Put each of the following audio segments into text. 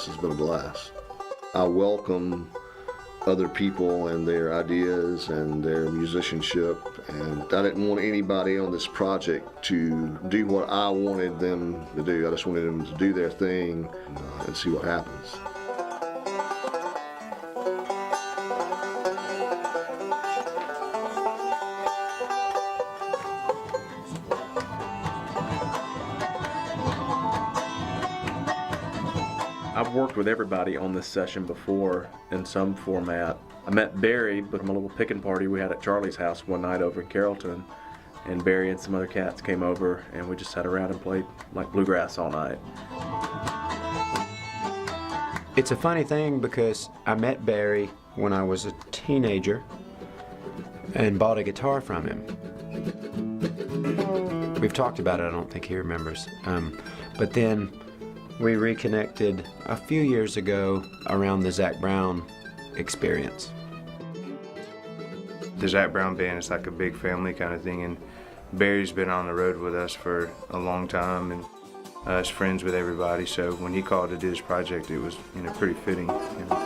us has been a blast. I welcome other people and their ideas and their musicianship, and I didn't want anybody on this project to do what I wanted them to do. I just wanted them to do their thing and see what happens. I've worked with everybody on this session before in some format. I met Barry from a little picking party we had at Charlie's house one night over in Carrollton, and Barry and some other cats came over and we just sat around and played like bluegrass all night. It's a funny thing because I met Barry when I was a teenager and bought a guitar from him. We've talked about it, I don't think he remembers. But then we reconnected a few years ago around the Zac Brown experience. The Zac Brown Band is like a big family kind of thing, and Barry's been on the road with us for a long time and is friends with everybody, so when he called to do this project, it was, you know, pretty fitting. You know.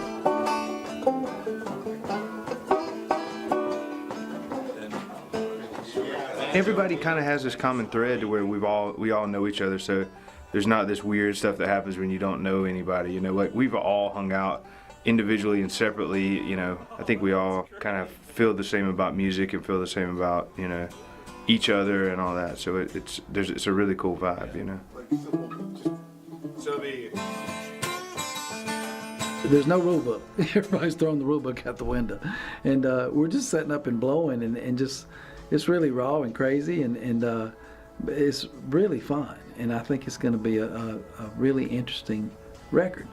Everybody kind of has this common thread to where we all know each other, so there's not this weird stuff that happens when you don't know anybody. You know, like we've all hung out individually and separately. You know, I think we all kind of feel the same about music and feel the same about, you know, each other and all that. So it's a really cool vibe, you know. There's no rule book. Everybody's throwing the rule book out the window, and we're just setting up and blowing, and just it's really raw and crazy, and it's really fun. And I think it's going to be a really interesting record.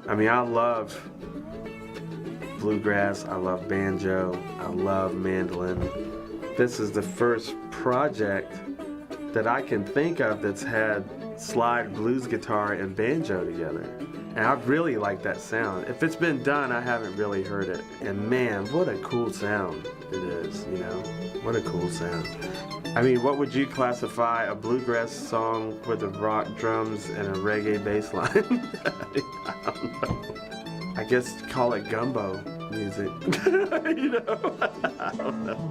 I mean, I love bluegrass, I love banjo, I love mandolin. This is the first project that I can think of that's had slide blues guitar and banjo together. And I really like that sound. If it's been done, I haven't really heard it. And man, what a cool sound it is, you know? What a cool sound. I mean, what would you classify a bluegrass song with the rock drums and a reggae bass line? I don't know. I guess call it gumbo music. You know? I don't know.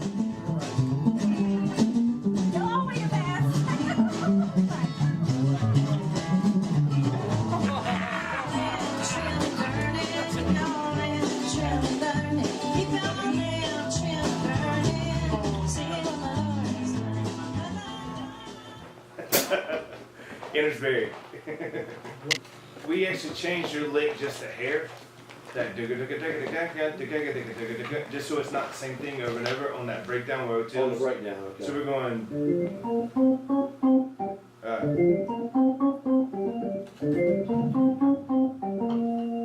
Innisberry. We actually changed your lick just a hair. That just so it's not the same thing over and over on that breakdown where it's On the breakdown, okay. So we're going.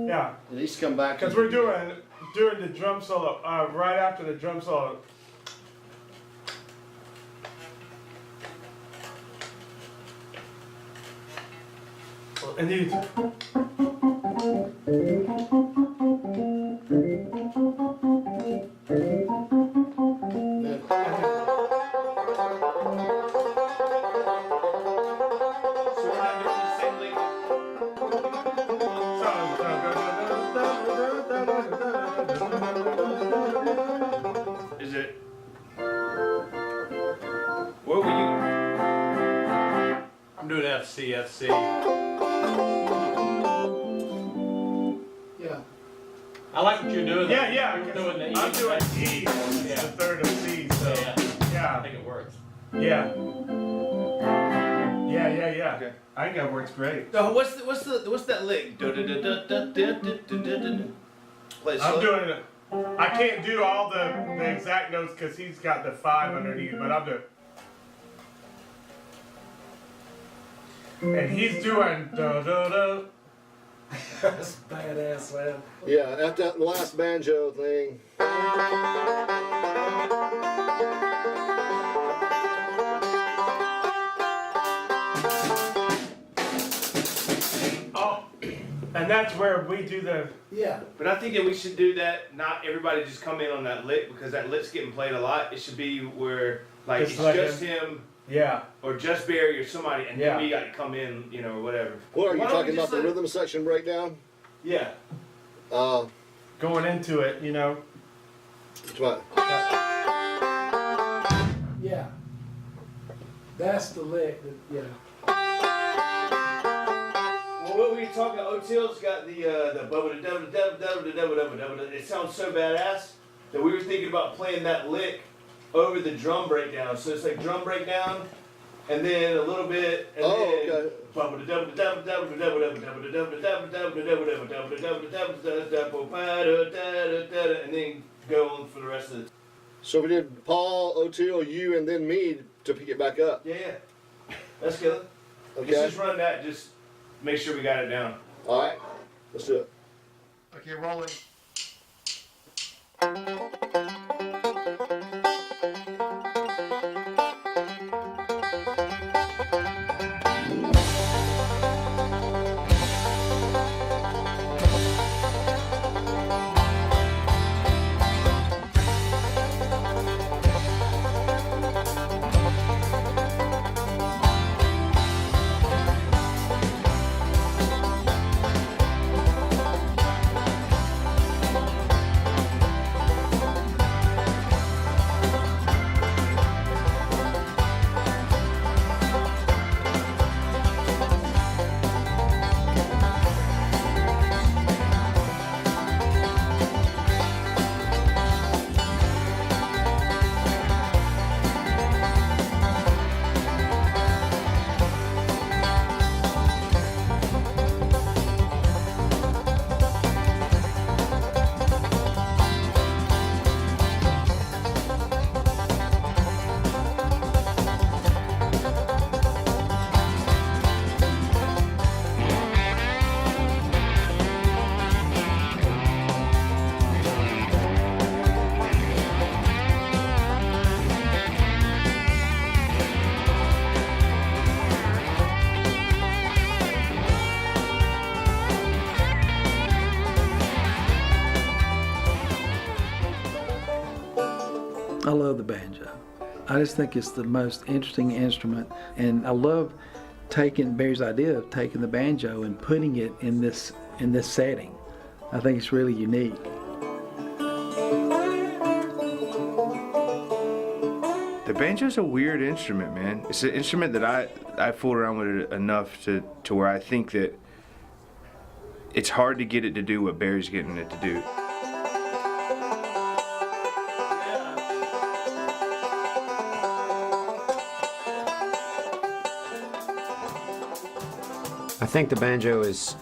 Yeah, And he's come back. because we're doing the drum solo right after the drum solo. And you. Is it? What were you? I'm doing FC. Yeah. I like what you're doing. Yeah. You're doing the E. I'm doing E, Yeah. the third of C. So I yeah. think it works. Yeah. Okay. I think that works great. So what's that lick? Play it I'm slow. doing it. I can't do all the exact notes because he's got the 5 underneath, but I'm doing. And he's doing da da da. That's badass, man. Yeah, after that last banjo thing. Oh, and that's where we do the. Yeah. But I think that we should do that. Not everybody just come in on that lick because that lick's getting played a lot. It should be where like Just it's let just him. him Yeah. or just Barry or somebody, and Yeah. then we got to come in, you know, or whatever. What are you Why don't we talking just about? The let- rhythm section breakdown? Yeah. Going into it, you know. What? Yeah. That's the lick. Yeah. Well, what were you talking? O'Teal's got the it sounds so badass that we were thinking about playing that lick over the drum breakdown. So it's like drum breakdown, and then a little bit, and Oh, and then go on for the rest of the. So we did Paul, O'Teal, you, and then me to pick it back up. Yeah. Let's go. Okay. Let's just run that. Just make sure we got it down. All right. Let's do it. Okay, rolling. I love the banjo. I just think it's the most interesting instrument, and I love taking Barry's idea of taking the banjo and putting it in this setting. I think it's really unique. The banjo's a weird instrument, man. It's an instrument that I fooled around with it enough to where I think that it's hard to get it to do what Barry's getting it to do. I think the banjo is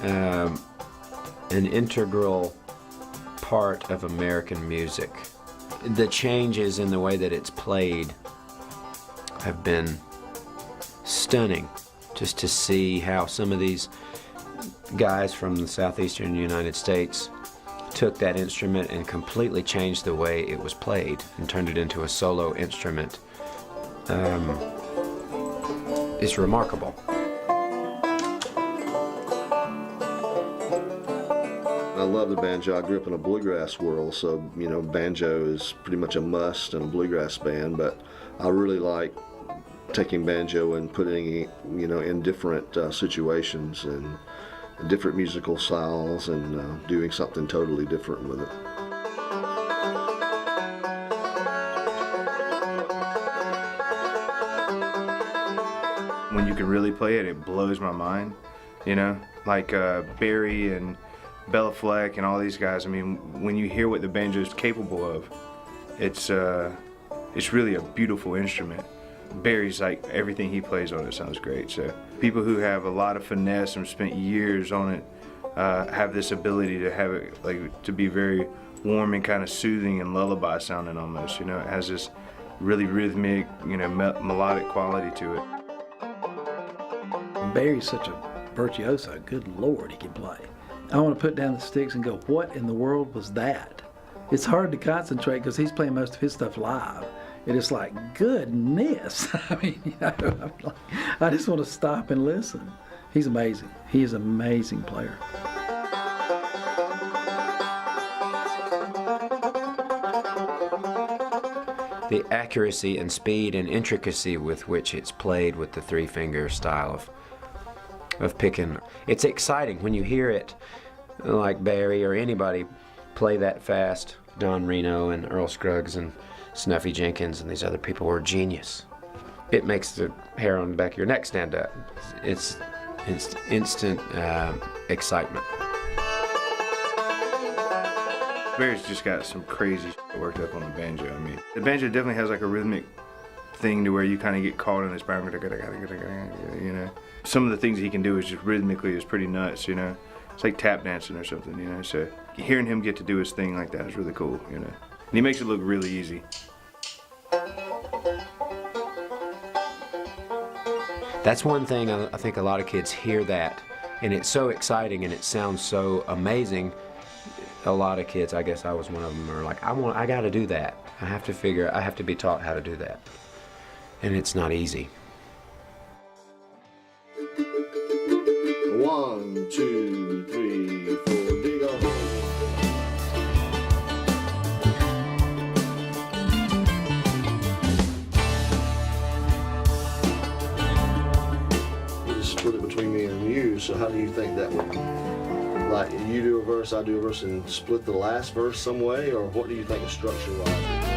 an integral part of American music. The changes in the way that it's played have been stunning, just to see how some of these guys from the southeastern United States took that instrument and completely changed the way it was played and turned it into a solo instrument. It's remarkable. I love the banjo. I grew up in a bluegrass world, so you know, banjo is pretty much a must in a bluegrass band. But I really like taking banjo and putting it, you know, in different situations and different musical styles and doing something totally different with it. When you can really play it, it blows my mind. You know, like Barry and Bella Fleck and all these guys. I mean, when you hear what the banjo is capable of, it's really a beautiful instrument. Barry's like, everything he plays on it sounds great. So people who have a lot of finesse and spent years on it have this ability to have it like to be very warm and kind of soothing and lullaby sounding almost. You know, it has this really rhythmic, you know, melodic quality to it. Barry's such a virtuoso. Good Lord, he can play. I want to put down the sticks and go, what in the world was that? It's hard to concentrate because he's playing most of his stuff live. And it's like, goodness. I mean, you know, I'm like, I just want to stop and listen. He's amazing. He is an amazing player. the accuracy and speed and intricacy with which it's played with the three-finger style of picking. It's exciting when you hear it, like Barry or anybody play that fast. Don Reno and Earl Scruggs and Snuffy Jenkins and these other people were genius. It makes the hair on the back of your neck stand up. It's instant excitement. Barry's just got some crazy shit worked up on the banjo. I mean, the banjo definitely has like a rhythmic thing to where you kind of get caught in this, you know. Some of the things he can do is just rhythmically is pretty nuts, you know. It's like tap dancing or something, you know. So hearing him get to do his thing like that is really cool, you know. And he makes it look really easy. That's one thing I think a lot of kids hear that, and it's so exciting and it sounds so amazing. A lot of kids, I guess I was one of them, are like, I got to do that. I have to be taught how to do that. And it's not easy. 1, 2, 3, 4, dig a hole. Split it between me and you, so how do you think that would, like, you do a verse, I do a verse, and split the last verse some way, or what do you think is structure-wise?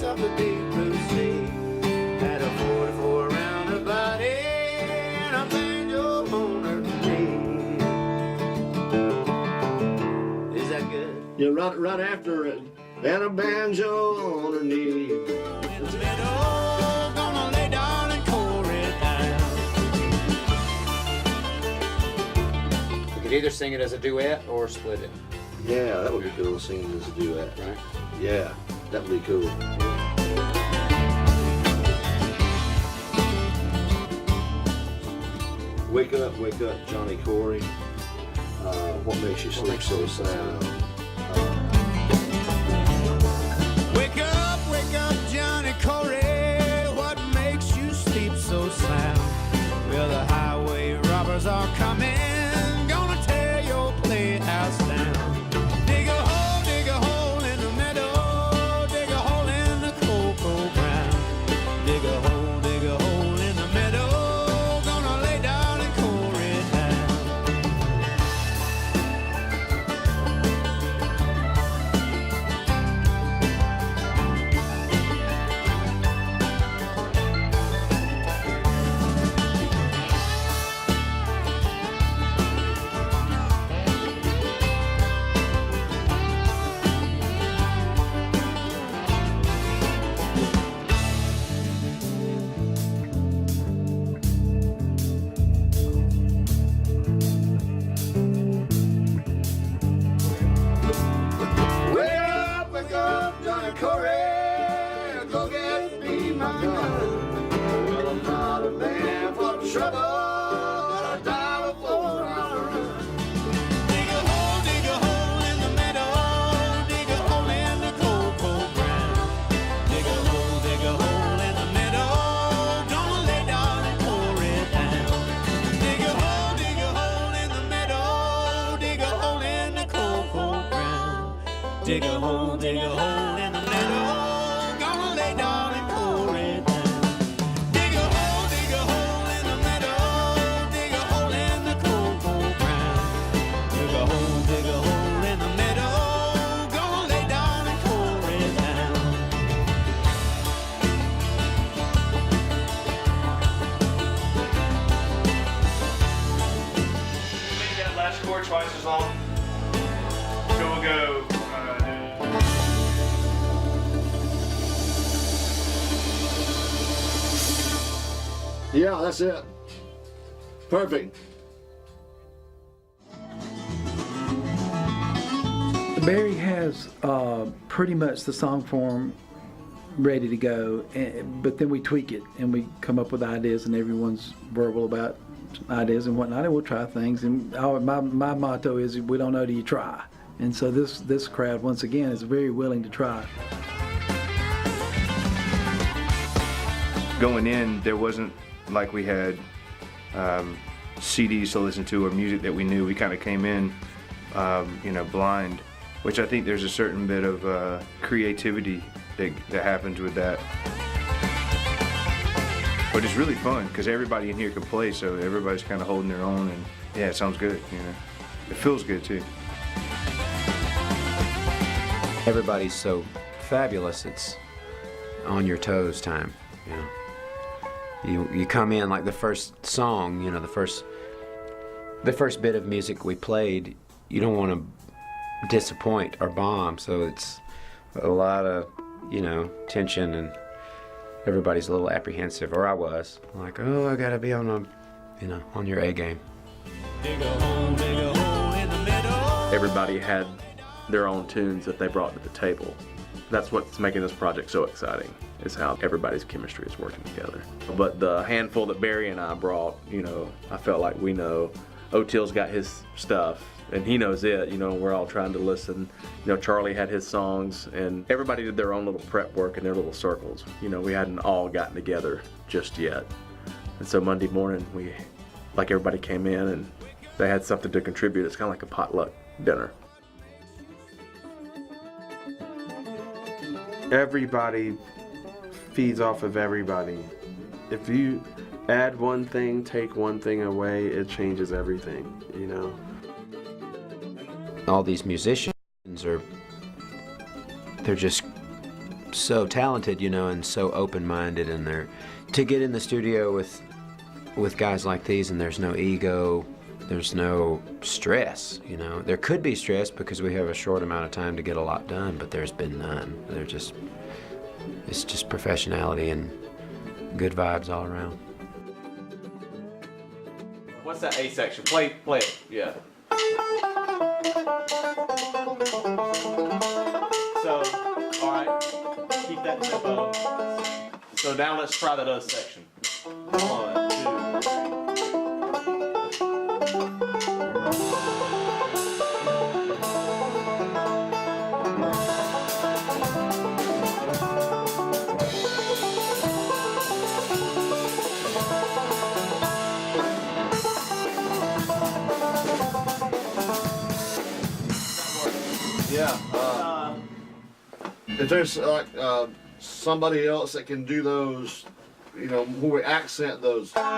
Of the deep blue sea, had a 44 round her body and a banjo on her knee. Is that good? Yeah, right after it, and a banjo on her knee. In the middle, gonna lay down and core it down. We could either sing it as a duet or split it. Yeah, that would be cool, singing as a duet. Right. Yeah, that would be cool. Wake up, Johnny Corey. What makes you sleep so sound? Wake up, Johnny Corey. What makes you sleep so sound? Well, the highway robbers are coming, gonna tear your playhouse down. Dig a hole in the meadow, dig a hole in the cocoa ground. Dig a hole in the meadow, gonna lay down and core it down. Wake up, Johnny Corey. Go get me my gun. Well, I'm not a man for trouble, but I die before I run. Dig a hole in the meadow. Dig a hole in the cocoa ground. Dig a hole in the meadow. Gonna lay down and core it down. Dig a hole in the meadow. Dig a hole in the cocoa ground. Dig a hole in the meadow, gonna lay down and core it down. Dig a hole in the meadow, dig a hole in the cocoa ground. Dig a hole in the meadow, gonna lay down and core it down. Make that last chord twice as long. So we'll go. Yeah, that's it. Perfect. Barry has pretty much the song form ready to go, but then we tweak it and we come up with ideas, and everyone's verbal about ideas and whatnot, and we'll try things. And my motto is, we don't know till you try. And so this crowd, once again, is very willing to try. Going in, there wasn't like we had CDs to listen to or music that we knew. We kind of came in, blind, which I think there's a certain bit of creativity that happens with that. But it's really fun because everybody in here can play, so everybody's kind of holding their own, and yeah, it sounds good. It feels good too. Everybody's so fabulous. It's on your toes time. You come in like the first song, the first bit of music we played. You don't want to disappoint or bomb, so it's a lot of tension, and everybody's a little apprehensive, or I was like, oh, I gotta be on on your A game. Everybody had their own tunes that they brought to the table. That's what's making this project so exciting, is how everybody's chemistry is working together. But the handful that Barry and I brought, I felt like we know. Oteil's got his stuff, and he knows it, we're all trying to listen. Charlie had his songs, and everybody did their own little prep work in their little circles. We hadn't all gotten together just yet. And so Monday morning, everybody came in, and they had something to contribute. It's kind of like a potluck dinner. Everybody feeds off of everybody. If you add one thing, take one thing away, it changes everything, All these musicians they're just so talented, and so open-minded, and to get in the studio with guys like these, and there's no ego, there's no stress, There could be stress because we have a short amount of time to get a lot done, but there's been none. It's just professionality and good vibes all around. What's that A section? Play it. Yeah. So, all right, keep that tempo. So now let's try that other section. 1, 2, 3. If there's somebody else that can do those, where we accent those, like,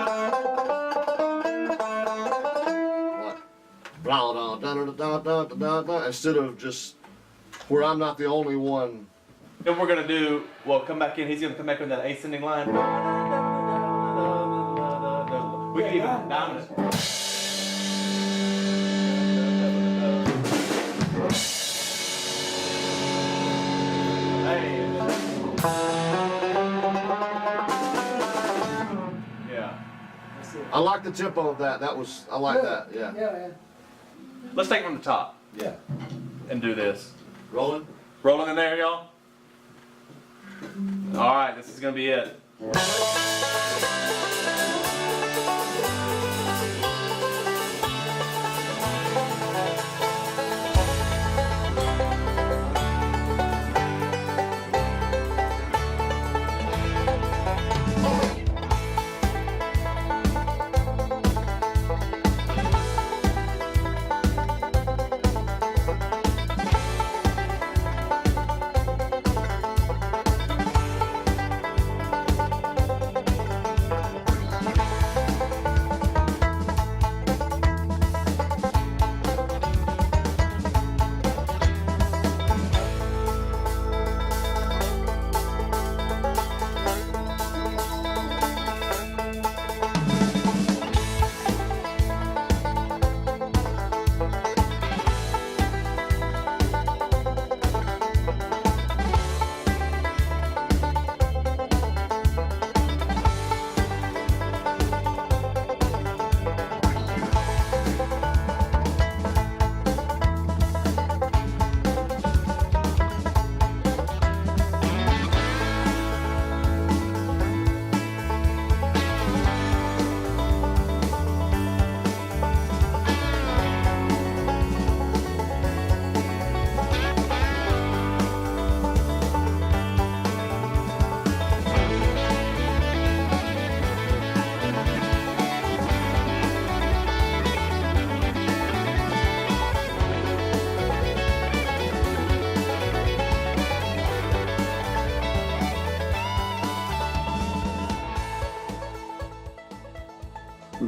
blah, blah, da, da, da, da, da, da, instead of just where I'm not the only one. Then we're gonna do. Well, come back in. He's gonna come back with that ascending line. We can even dominant. I like the tempo of that. I like that. Yeah. Let's take it from the top. Yeah. And do this. Rolling. Rolling in there, y'all. All right, this is gonna be it.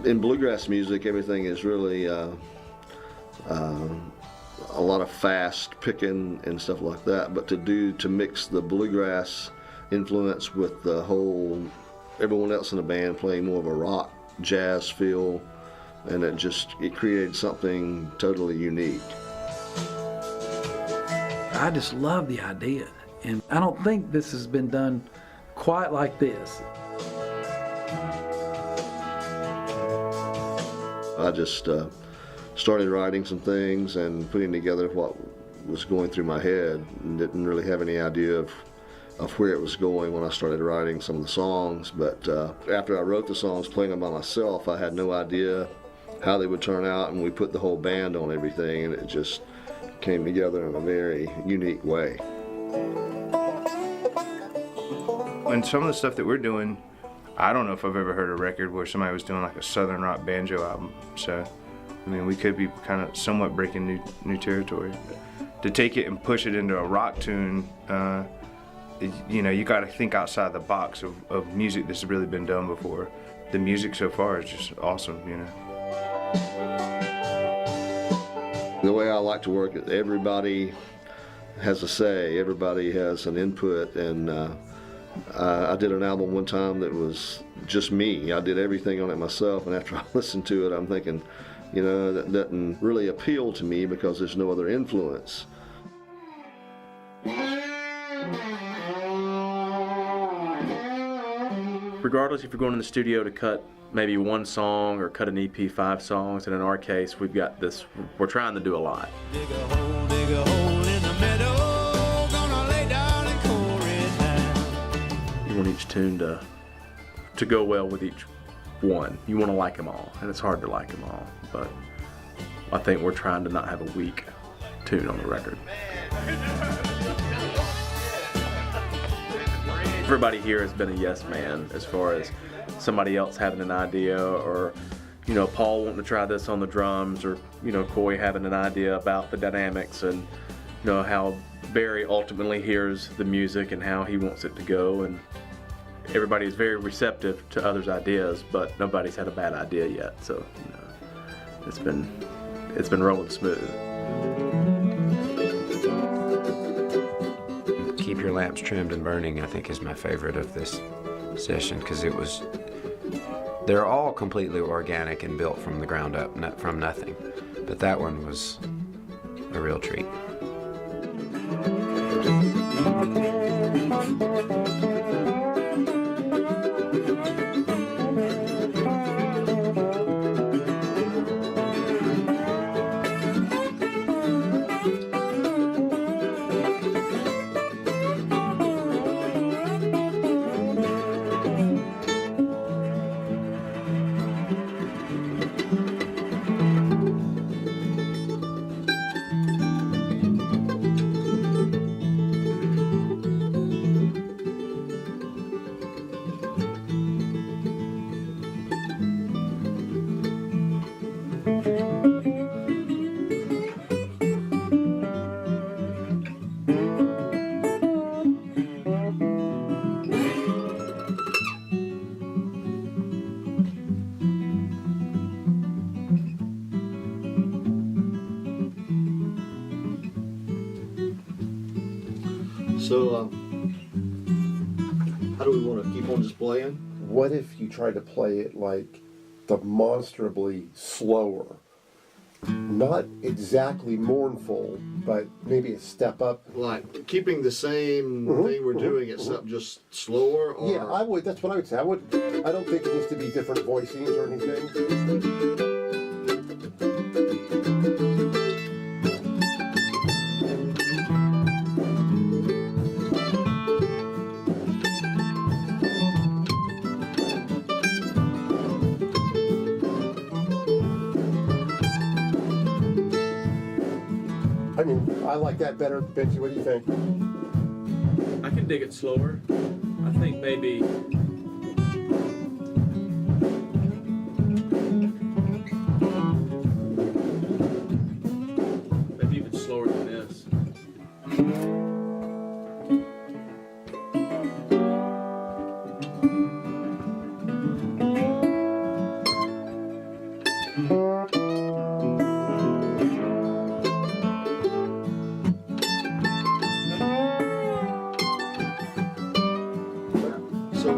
in bluegrass music, everything is really a lot of fast picking and stuff like that. But to mix the bluegrass influence with the whole everyone else in the band playing more of a rock jazz feel, and it created something totally unique. I just love the idea, and I don't think this has been done quite like this. I just started writing some things and putting together what was going through my head, and didn't really have any idea of where it was going when I started writing some of the songs. But after I wrote the songs, playing them by myself, I had no idea how they would turn out, and we put the whole band on everything, and it just came together in a very unique way. And some of the stuff that we're doing, I don't know if I've ever heard a record where somebody was doing like a Southern rock banjo album. So, I mean, we could be kind of somewhat breaking new territory. To take it and push it into a rock tune, you know, you got to think outside the box of music that's really been done before. The music so far is just awesome, you know. The way I like to work it, everybody has a say, everybody has an input, and I did an album one time that was just me. I did everything on it myself, and after I listened to it, I'm thinking, you know, that doesn't really appeal to me because there's no other influence. Regardless if you're going in the studio to cut maybe one song or cut an EP 5 songs, and in our case we've got this, we're trying to do a lot. Dig a hole in the meadow, gonna lay down and core it down. You want each tune to go well with each one. You want to like them all, and it's hard to like them all, but I think we're trying to not have a weak tune on the record. Everybody here has been a yes man as far as somebody else having an idea, or, you know, Paul wanting to try this on the drums, or, you know, Coy having an idea about the dynamics, and, you know, how Barry ultimately hears the music and how he wants it to go. And everybody is very receptive to others' ideas, but nobody's had a bad idea yet. So, you know, it's been rolling smooth. Keep Your Lamps Trimmed and Burning, I think, is my favorite of this session, because they're all completely organic and built from the ground up, not from nothing. But that one was a real treat. So, how do we want to keep on just playing? What if you tried to play it like demonstrably slower? Not exactly mournful, but maybe a step up. Like keeping the same thing we're doing, except just slower? Or? Yeah, I would. That's what I would say. I don't think it needs to be different voicings or anything. I mean, I like that better. Benji, what do you think? I can dig it slower. I think maybe even slower than this.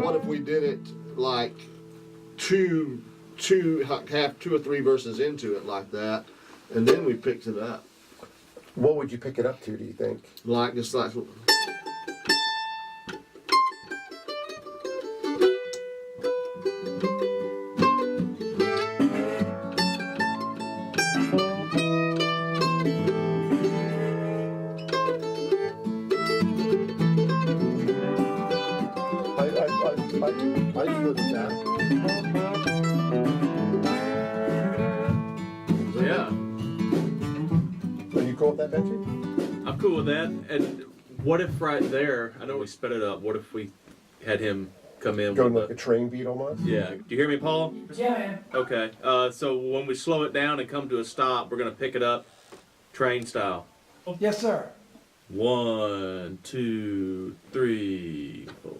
what if we did it like two or three verses into it like that, and then we picked it up. What would you pick it up to, do you think? Like, just like. I good with that. Yeah, Are you cool with that, Benji? I'm cool with that. And what if right there, I know we sped it up, what if we had him come in Going with like a train beat almost? Yeah, do you hear me, Paul? Yeah, man. Okay, so when we slow it down and come to a stop, we're gonna pick it up train style. Yes, sir. 1, 2, 3, 4.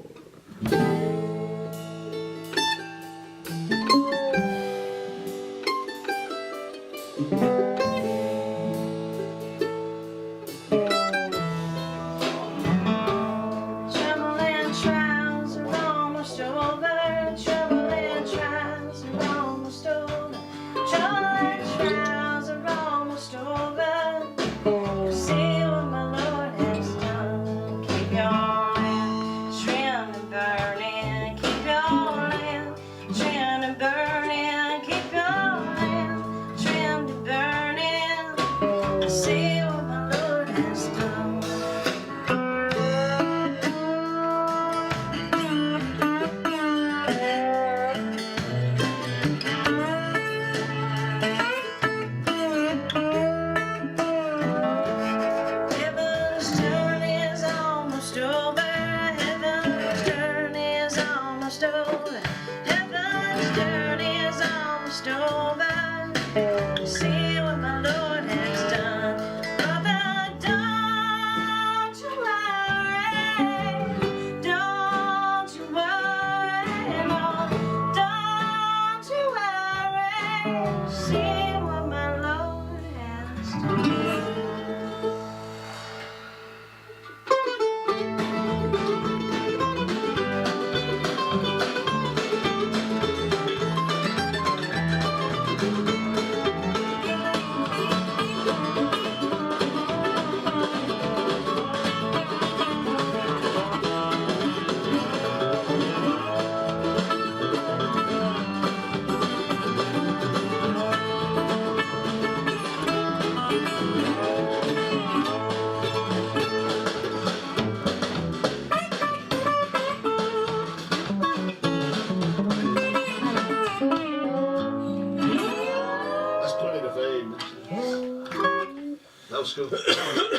That was cool.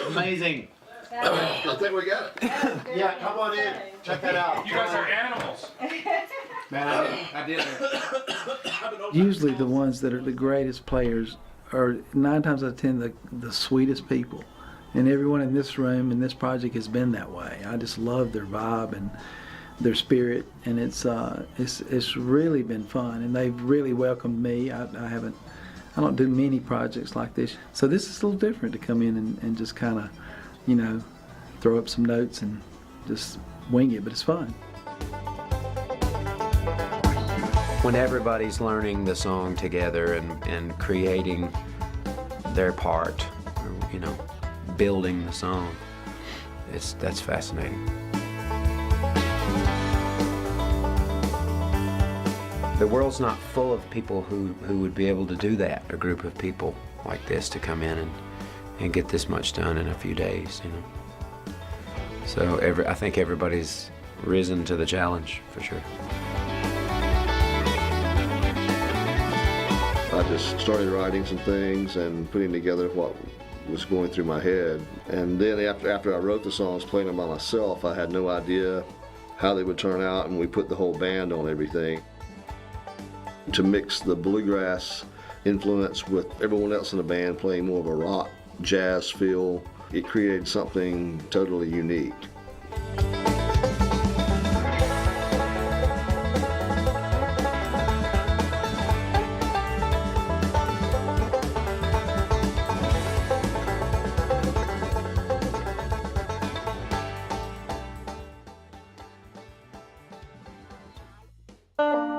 Amazing. I think we got it. Yeah, come on in. Check that out. You guys are animals. Man, I did it. Usually the ones that are the greatest players are 9 times out of 10 the sweetest people. And everyone in this room in this project has been that way. I just love their vibe and their spirit, and it's really been fun. And they've really welcomed me. I don't do many projects like this, so this is a little different to come in and just kind of, throw up some notes and just wing it. But it's fun. When everybody's learning the song together and creating their part, building the song, that's fascinating. The world's not full of people who would be able to do that, a group of people like this to come in and get this much done in a few days, So I think everybody's risen to the challenge, for sure. I just started writing some things and putting together what was going through my head. And then after I wrote the songs, playing them by myself, I had no idea how they would turn out, and we put the whole band on everything. To mix the bluegrass influence with everyone else in the band playing more of a rock, jazz feel, it created something totally unique. Bye.